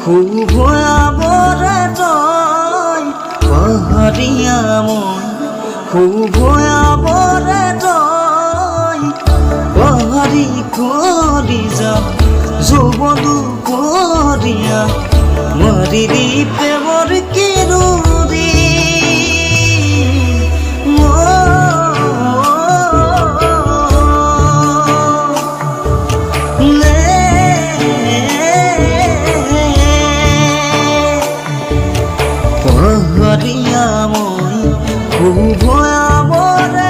খুব ভয়াবরে তই পাহাড়িয়া মন, খুব ভয়াবরে তই পাহাড়ি করি যা যৌবনু করিয়া মারিরি প্রেমর কিরুরি পাহাড়িয়া মই খুব ভয়াবরে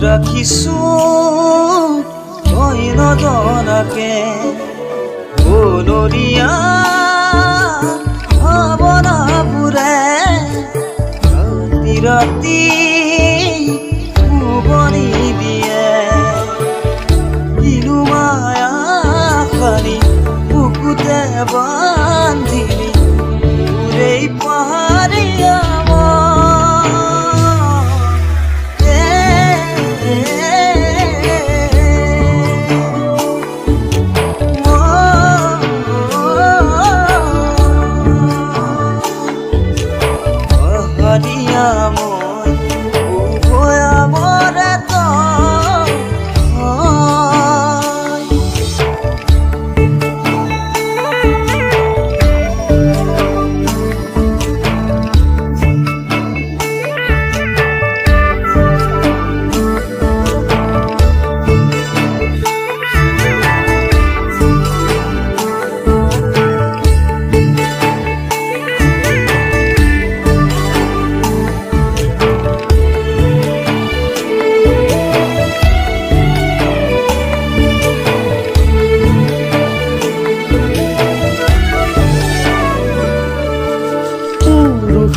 রাখিছো তই নজনাকে বনৰীয়া ভাৱনাবোৰে ৰাতি ৰাতি উভনি দিয়ে কিনো মায়া খানি বুকুতে বান্ধিলি এই পাহাৰীয়া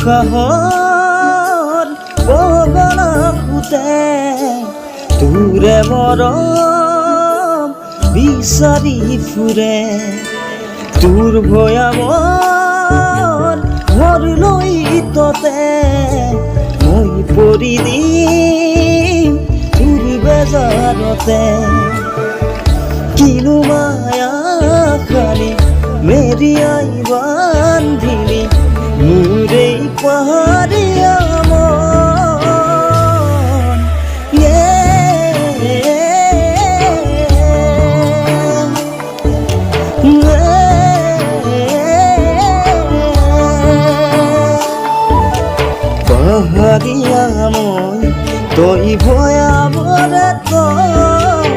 উশাহৰ গগনা ফুটে তোৰে মৰম বিচাৰি ফুৰে তোৰ ভয়ামৰ ঘৰ লৈ ততে মই পৰি দিম তোৰ বেজাৰতে কিনো মায়া খালি মেৰিয়াই বান্ধিলি মোৰ এই পাহাৰীয়া মন পাহাৰীয়া মই তই ভয়াবৰে তই